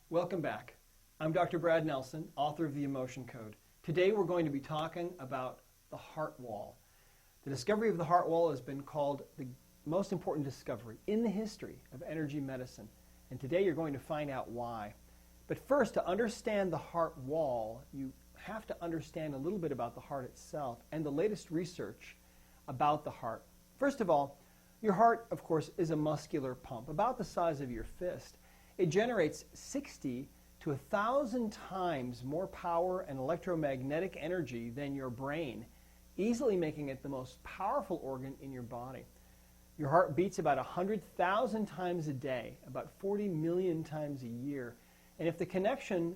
Welcome back. I'm Dr. Brad Nelson, author of The Emotion Code. Today we're going to be talking about the heart wall. The discovery of the heart wall has been called the most important discovery in the history of energy medicine. And today you're going to find out why. But first, to understand the heart wall, you have to understand a little bit about the heart itself and the latest research about the heart. First of all, your heart, of course, is a muscular pump, about the size of your fist. It generates 60 to 1,000 times more power and electromagnetic energy than your brain, easily making it the most powerful organ in your body. Your heart beats about 100,000 times a day, about 40 million times a year. And if the connection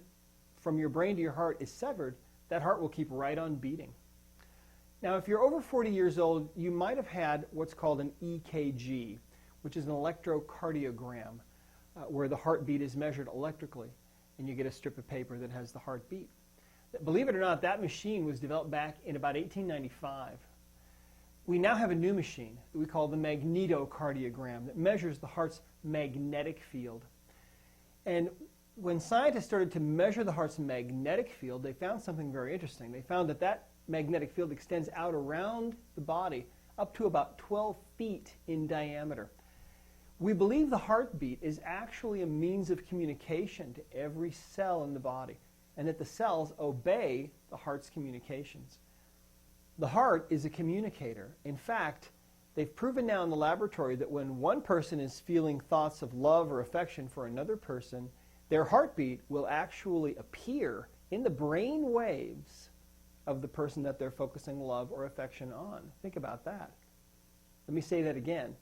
from your brain to your heart is severed, that heart will keep right on beating. Now, if you're over 40 years old, you might have had what's called an EKG, which is an electrocardiogram, where the heartbeat is measured electrically, and you get a strip of paper that has the heartbeat. Believe it or not, that machine was developed back in about 1895. We now have a new machine that we call the magnetocardiogram that measures the heart's magnetic field. And when scientists started to measure the heart's magnetic field, they found something very interesting. They found that that magnetic field extends out around the body up to about 12 feet in diameter. We believe the heartbeat is actually a means of communication to every cell in the body, and that the cells obey the heart's communications. The heart is a communicator. In fact, they've proven now in the laboratory that when one person is feeling thoughts of love or affection for another person, their heartbeat will actually appear in the brain waves of the person that they're focusing love or affection on. Think about that. Let me say that again.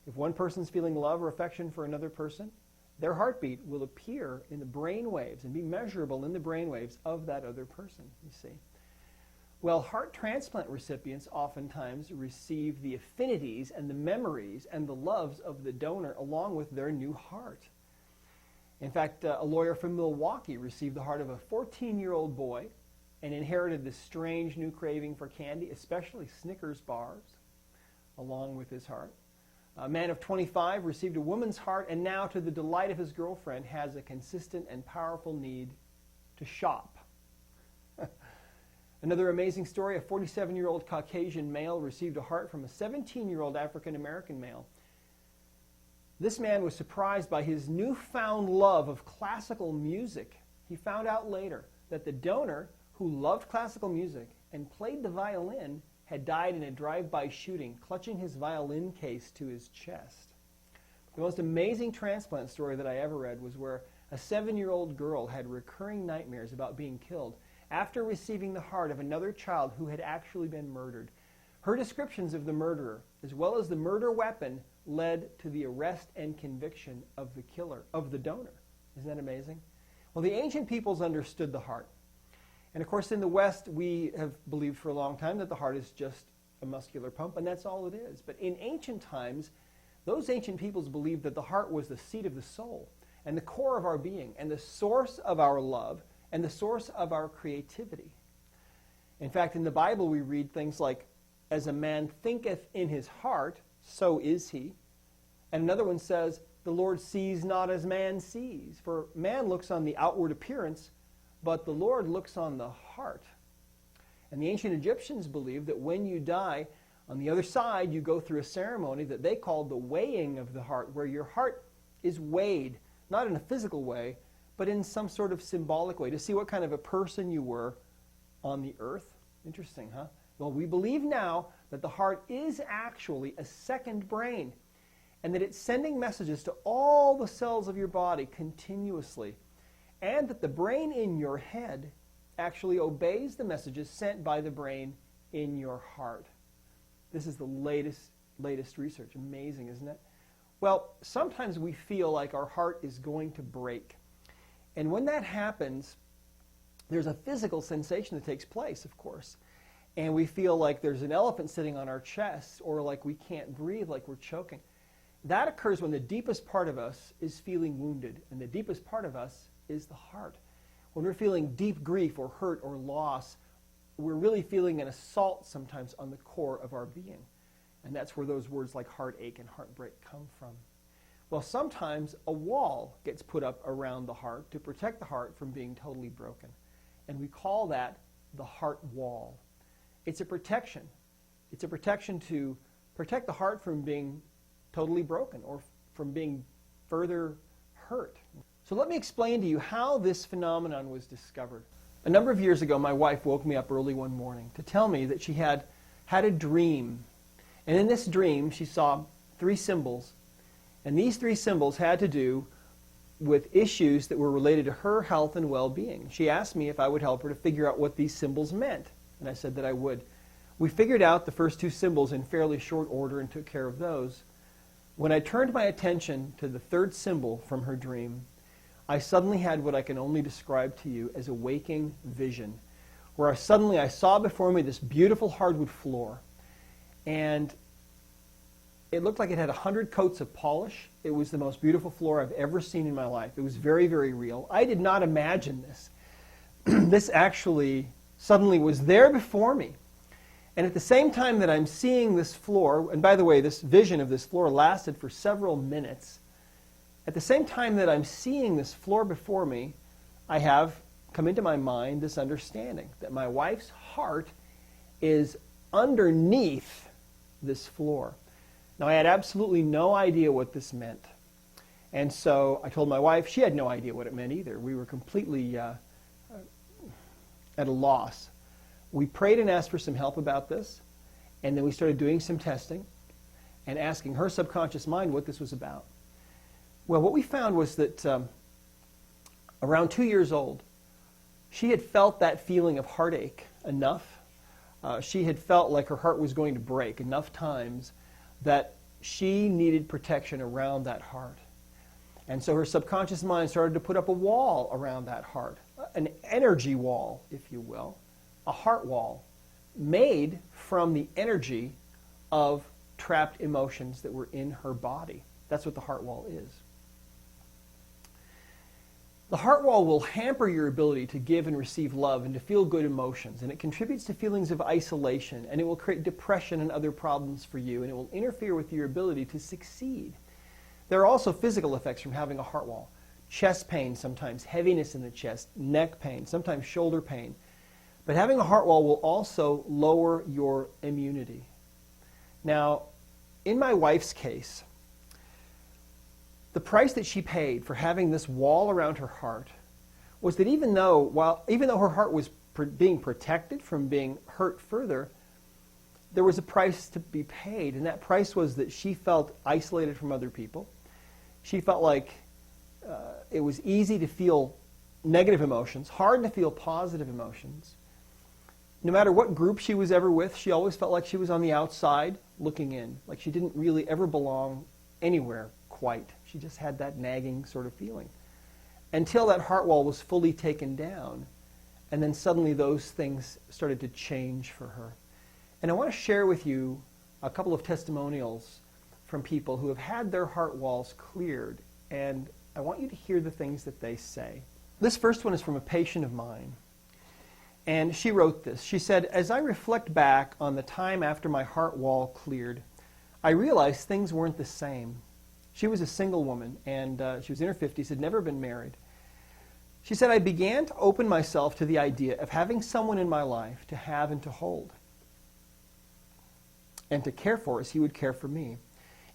If one person's feeling love or affection for another person, their heartbeat will appear in the brain waves and be measurable in the brain waves of that other person, you see. Well, heart transplant recipients oftentimes receive the affinities and the memories and the loves of the donor along with their new heart. In fact, a lawyer from Milwaukee received the heart of a 14-year-old boy and inherited this strange new craving for candy, especially Snickers bars, along with his heart. A man of 25 received a woman's heart, and now, to the delight of his girlfriend, has a consistent and powerful need to shop. Another amazing story, a 47-year-old Caucasian male received a heart from a 17-year-old African-American male. This man was surprised by his newfound love of classical music. He found out later that the donor, who loved classical music and played the violin, had died in a drive-by shooting, clutching his violin case to his chest. The most amazing transplant story that I ever read was where a 7-year-old girl had recurring nightmares about being killed after receiving the heart of another child who had actually been murdered. Her descriptions of the murderer, as well as the murder weapon, led to the arrest and conviction of the killer, of the donor. Isn't that amazing? Well, the ancient peoples understood the heart. And of course, in the West, we have believed for a long time that the heart is just a muscular pump, and that's all it is. But in ancient times, those ancient peoples believed that the heart was the seat of the soul and the core of our being and the source of our love and the source of our creativity. In fact, in the Bible, we read things like, "As a man thinketh in his heart, so is he." And another one says, "The Lord sees not as man sees." For man looks on the outward appearance, but the Lord looks on the heart. And the ancient Egyptians believed that when you die, on the other side, you go through a ceremony that they called the weighing of the heart, where your heart is weighed, not in a physical way, but in some sort of symbolic way, to see what kind of a person you were on the earth. Interesting, huh? Well, we believe now that the heart is actually a second brain, and that it's sending messages to all the cells of your body continuously, and that the brain in your head actually obeys the messages sent by the brain in your heart. This is the latest research. Amazing, isn't it? Well, sometimes we feel like our heart is going to break. And when that happens, there's a physical sensation that takes place, of course. And we feel like there's an elephant sitting on our chest, or like we can't breathe, like we're choking. That occurs when the deepest part of us is feeling wounded, and the deepest part of us is the heart. When we're feeling deep grief or hurt or loss, we're really feeling an assault sometimes on the core of our being. And that's where those words like heartache and heartbreak come from. Well, sometimes a wall gets put up around the heart to protect the heart from being totally broken. And we call that the heart wall. It's a protection. It's a protection to protect the heart from being totally broken or from being further hurt. So let me explain to you how this phenomenon was discovered. A number of years ago, my wife woke me up early one morning to tell me that she had a dream. And in this dream, she saw 3 symbols. And these 3 symbols had to do with issues that were related to her health and well-being. She asked me if I would help her to figure out what these symbols meant. And I said that I would. We figured out the first 2 symbols in fairly short order and took care of those. When I turned my attention to the 3rd symbol from her dream, I suddenly had what I can only describe to you as a waking vision, where suddenly I saw before me this beautiful hardwood floor. And it looked like it had 100 coats of polish. It was the most beautiful floor I've ever seen in my life. It was very, very real. I did not imagine this. This actually suddenly was there before me. And at the same time that I'm seeing this floor, and by the way, this vision of this floor lasted for several minutes. At the same time that I'm seeing this floor before me, I have come into my mind this understanding that my wife's heart is underneath this floor. Now, I had absolutely no idea what this meant. And so I told my wife. She had no idea what it meant either. We were completely at a loss. We prayed and asked for some help about this, and then we started doing some testing and asking her subconscious mind what this was about. Well, what we found was that around 2 years old, she had felt that feeling of heartache enough. She had felt like her heart was going to break enough times that she needed protection around that heart. And so her subconscious mind started to put up a wall around that heart, an energy wall, if you will, a heart wall made from the energy of trapped emotions that were in her body. That's what the heart wall is. The heart wall will hamper your ability to give and receive love and to feel good emotions, and it contributes to feelings of isolation, and it will create depression and other problems for you, and it will interfere with your ability to succeed. There are also physical effects from having a heart wall. Chest pain sometimes, heaviness in the chest, neck pain, sometimes shoulder pain. But having a heart wall will also lower your immunity. Now, in my wife's case, the price that she paid for having this wall around her heart was that even though her heart was being protected from being hurt further, there was a price to be paid, and that price was that she felt isolated from other people. She felt like it was easy to feel negative emotions, hard to feel positive emotions. No matter what group she was ever with, she always felt like she was on the outside looking in, like she didn't really ever belong anywhere quite. She just had that nagging sort of feeling. Until that heart wall was fully taken down, and then suddenly those things started to change for her. And I want to share with you a couple of testimonials from people who have had their heart walls cleared, and I want you to hear the things that they say. This first one is from a patient of mine, and she wrote this. She said, "As I reflect back on the time after my heart wall cleared, I realized things weren't the same." She was a single woman, and she was in her 50s, had never been married. She said, "I began to open myself to the idea of having someone in my life to have and to hold, and to care for as he would care for me.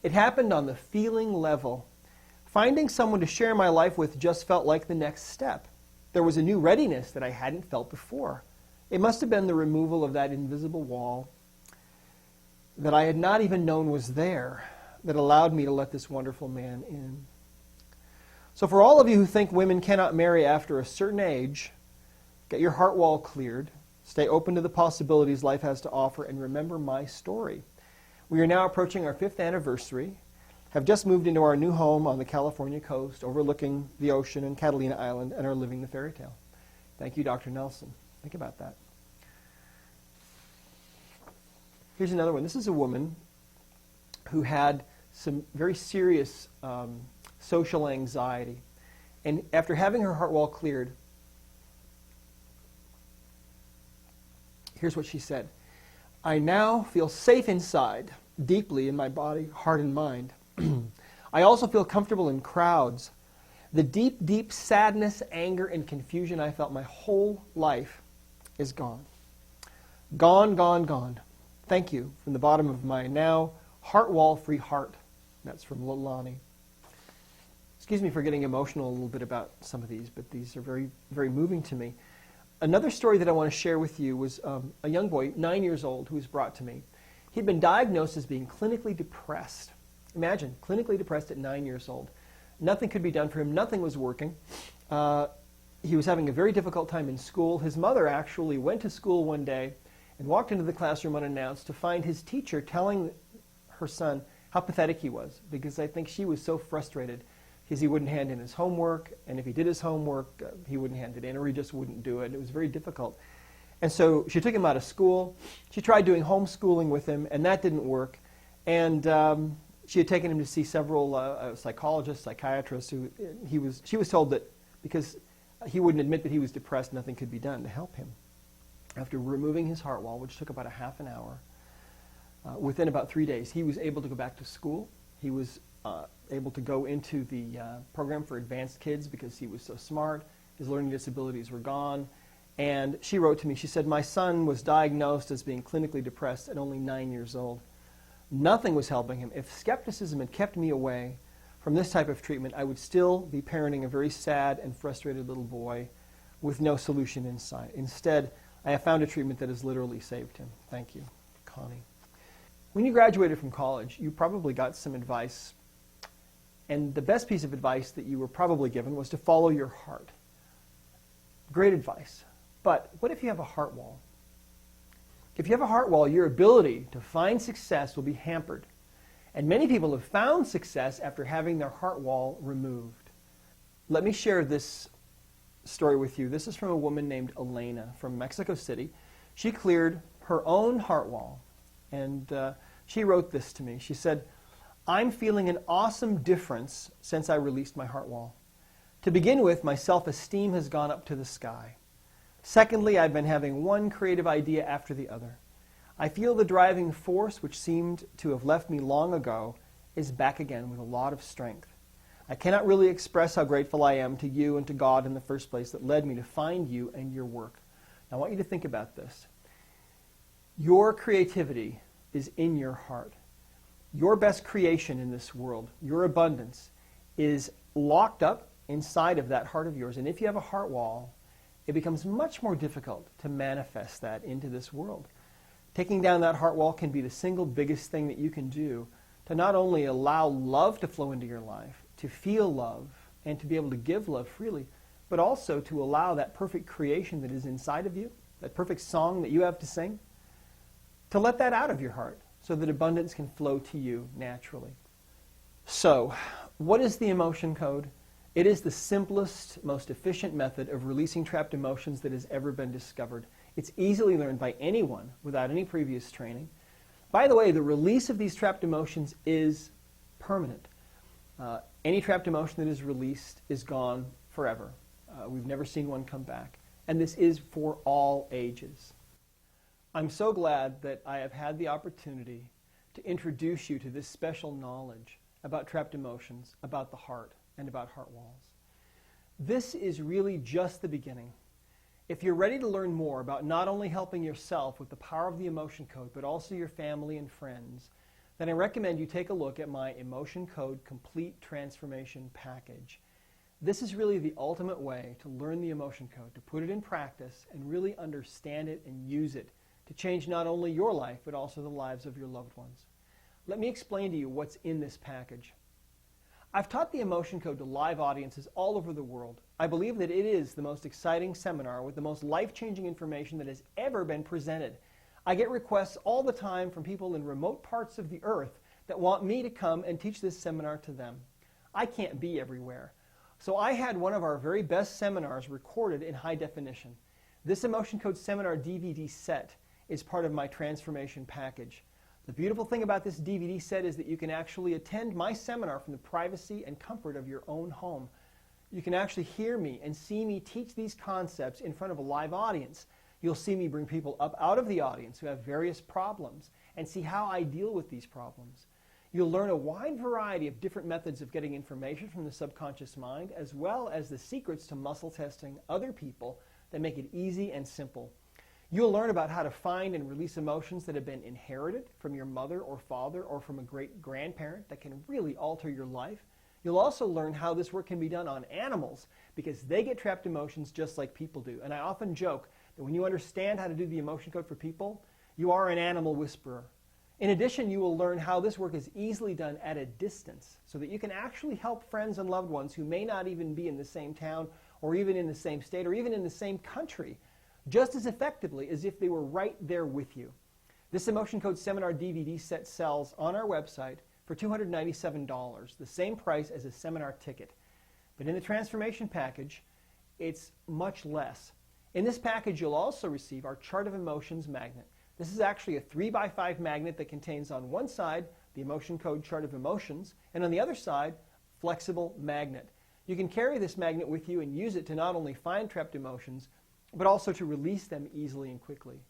It happened on the feeling level. Finding someone to share my life with just felt like the next step. There was a new readiness that I hadn't felt before. It must have been the removal of that invisible wall that I had not even known was there that allowed me to let this wonderful man in." So for all of you who think women cannot marry after a certain age, get your heart wall cleared, stay open to the possibilities life has to offer, and remember my story. We are now approaching our 5th anniversary, have just moved into our new home on the California coast, overlooking the ocean and Catalina Island, and are living the fairy tale. Thank you, Dr. Nelson. Think about that. Here's another one. This is a woman who had some very serious social anxiety. And after having her heart wall cleared, here's what she said. "I now feel safe inside, deeply in my body, heart, and mind. I also feel comfortable in crowds. The deep, deep sadness, anger, and confusion I felt my whole life is gone. Gone, gone, gone. Thank you from the bottom of my now heart wall-free heart. That's from Lonnie. Excuse me for getting emotional a little bit about some of these, but these are very, very moving to me. Another story that I want to share with you was a young boy, 9 years old, who was brought to me. He'd been diagnosed as being clinically depressed. Imagine, clinically depressed at 9 years old. Nothing could be done for him. Nothing was working. He was having a very difficult time in school. His mother actually went to school one day and walked into the classroom unannounced to find his teacher telling her son how pathetic he was, because I think she was so frustrated because he wouldn't hand in his homework, and if he did his homework, he wouldn't hand it in, or he just wouldn't do it. It was very difficult. And so she took him out of school. She tried doing homeschooling with him, and that didn't work. And she had taken him to see several psychologists, psychiatrists. She was told that because he wouldn't admit that he was depressed, nothing could be done to help him. After removing his heart wall, which took about a half an hour, within about 3 days, he was able to go back to school. He was able to go into the program for advanced kids because he was so smart. His learning disabilities were gone. And she wrote to me, she said, "My son was diagnosed as being clinically depressed at only 9 years old. Nothing was helping him. If skepticism had kept me away from this type of treatment, I would still be parenting a very sad and frustrated little boy with no solution in sight. Instead, I have found a treatment that has literally saved him." Thank you, Connie. When you graduated from college, you probably got some advice. And the best piece of advice that you were probably given was to follow your heart. Great advice. But what if you have a heart wall? If you have a heart wall, your ability to find success will be hampered. And many people have found success after having their heart wall removed. Let me share this story with you. This is from a woman named Elena from Mexico City. She cleared her own heart wall. And she wrote this to me. She said, "I'm feeling an awesome difference since I released my heart wall. To begin with, my self-esteem has gone up to the sky. Secondly, I've been having one creative idea after the other. I feel the driving force, which seemed to have left me long ago, is back again with a lot of strength. I cannot really express how grateful I am to you and to God in the first place that led me to find you and your work." Now, I want you to think about this. Your creativity is in your heart. Your best creation in this world, your abundance, is locked up inside of that heart of yours. And if you have a heart wall, it becomes much more difficult to manifest that into this world. Taking down that heart wall can be the single biggest thing that you can do to not only allow love to flow into your life, to feel love, and to be able to give love freely, but also to allow that perfect creation that is inside of you, that perfect song that you have to sing, to let that out of your heart so that abundance can flow to you naturally. So, what is the emotion code? It is the simplest, most efficient method of releasing trapped emotions that has ever been discovered. It's easily learned by anyone without any previous training. By the way, the release of these trapped emotions is permanent. Any trapped emotion that is released is gone forever. We've never seen one come back. And this is for all ages. I'm so glad that I have had the opportunity to introduce you to this special knowledge about trapped emotions, about the heart, and about heart walls. This is really just the beginning. If you're ready to learn more about not only helping yourself with the power of the emotion code, but also your family and friends, then I recommend you take a look at my Emotion Code Complete Transformation Package. This is really the ultimate way to learn the emotion code, to put it in practice and really understand it and use it to change not only your life, but also the lives of your loved ones. Let me explain to you what's in this package. I've taught the emotion code to live audiences all over the world. I believe that it is the most exciting seminar with the most life-changing information that has ever been presented. I get requests all the time from people in remote parts of the earth that want me to come and teach this seminar to them. I can't be everywhere. So I had one of our very best seminars recorded in high definition. This Emotion Code Seminar DVD set is part of my transformation package. The beautiful thing about this DVD set is that you can actually attend my seminar from the privacy and comfort of your own home. You can actually hear me and see me teach these concepts in front of a live audience. You'll see me bring people up out of the audience who have various problems and see how I deal with these problems. You'll learn a wide variety of different methods of getting information from the subconscious mind, as well as the secrets to muscle testing other people that make it easy and simple. You'll learn about how to find and release emotions that have been inherited from your mother or father or from a great-grandparent that can really alter your life. You'll also learn how this work can be done on animals, because they get trapped emotions just like people do. And I often joke that when you understand how to do the emotion code for people, you are an animal whisperer. In addition, you will learn how this work is easily done at a distance, so that you can actually help friends and loved ones who may not even be in the same town or even in the same state or even in the same country, just as effectively as if they were right there with you. This Emotion Code Seminar DVD set sells on our website for $297, the same price as a seminar ticket. But in the transformation package, it's much less. In this package, you'll also receive our Chart of Emotions magnet. This is actually a 3x5 magnet that contains on one side the Emotion Code Chart of Emotions, and on the other side, flexible magnet. You can carry this magnet with you and use it to not only find trapped emotions, but also to release them easily and quickly.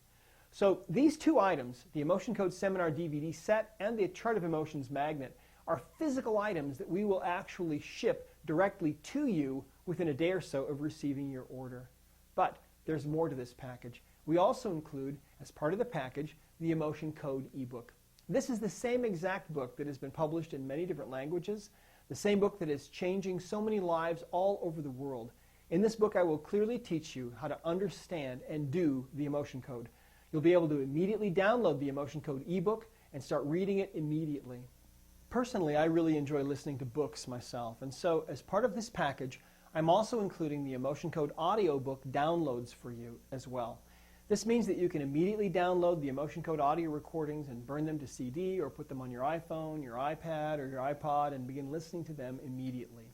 So these two items, the Emotion Code Seminar DVD set and the Chart of Emotions magnet, are physical items that we will actually ship directly to you within a day or so of receiving your order. But there's more to this package. We also include, as part of the package, the Emotion Code ebook. This is the same exact book that has been published in many different languages, the same book that is changing so many lives all over the world. In this book, I will clearly teach you how to understand and do the Emotion Code. You'll be able to immediately download the Emotion Code ebook and start reading it immediately. Personally, I really enjoy listening to books myself, and so as part of this package, I'm also including the Emotion Code audiobook downloads for you as well. This means that you can immediately download the Emotion Code audio recordings and burn them to CD or put them on your iPhone, your iPad, or your iPod and begin listening to them immediately.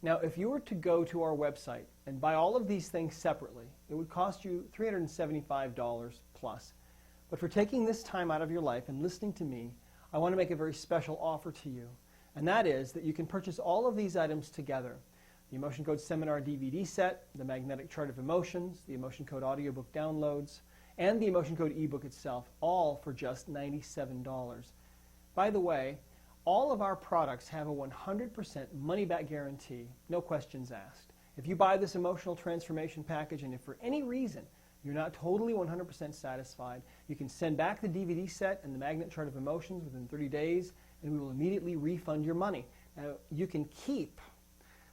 Now, if you were to go to our website and buy all of these things separately, it would cost you $375 plus. But for taking this time out of your life and listening to me, I want to make a very special offer to you. And that is that you can purchase all of these items together. The Emotion Code Seminar DVD set, the Magnetic Chart of Emotions, the Emotion Code audiobook downloads, and the Emotion Code ebook itself, all for just $97. By the way, all of our products have a 100% money-back guarantee, no questions asked. If you buy this emotional transformation package and if for any reason you're not totally 100% satisfied, you can send back the DVD set and the Magnet Chart of Emotions within 30 days and we will immediately refund your money. Now, you can keep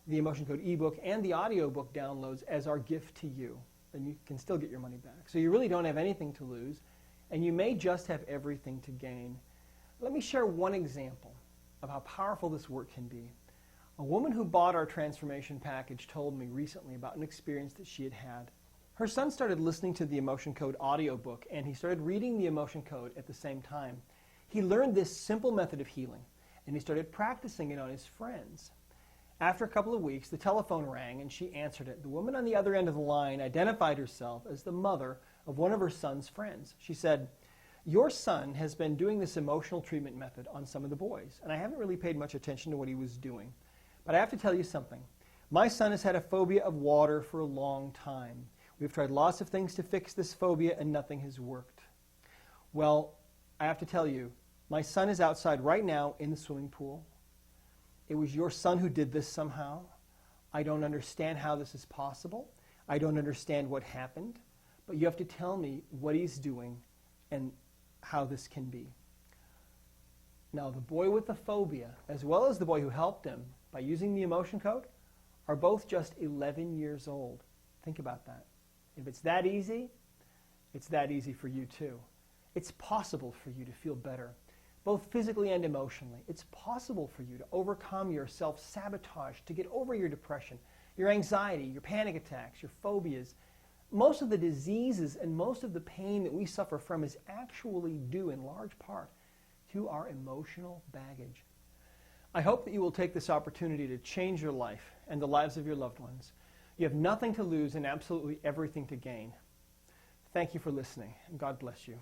the Emotion Code ebook and the audiobook downloads as our gift to you, and you can still get your money back. So you really don't have anything to lose, and you may just have everything to gain. Let me share one example of how powerful this work can be. A woman who bought our transformation package told me recently about an experience that she had had. Her son started listening to the Emotion Code audiobook, and he started reading the Emotion Code at the same time. He learned this simple method of healing, and he started practicing it on his friends. After a couple of weeks, the telephone rang and she answered it. The woman on the other end of the line identified herself as the mother of one of her son's friends. She said, "Your son has been doing this emotional treatment method on some of the boys, and I haven't really paid much attention to what he was doing. But I have to tell you something. My son has had a phobia of water for a long time. We've tried lots of things to fix this phobia and nothing has worked. Well, I have to tell you, my son is outside right now in the swimming pool. It was your son who did this somehow. I don't understand how this is possible. I don't understand what happened. But you have to tell me what he's doing and how this can be." Now, the boy with the phobia, as well as the boy who helped him by using the emotion code, are both just 11 years old. Think about that. If it's that easy, it's that easy for you too. It's possible for you to feel better, both physically and emotionally. It's possible for you to overcome your self-sabotage, to get over your depression, your anxiety, your panic attacks, your phobias. Most of the diseases and most of the pain that we suffer from is actually due in large part to our emotional baggage. I hope that you will take this opportunity to change your life and the lives of your loved ones. You have nothing to lose and absolutely everything to gain. Thank you for listening, and God bless you.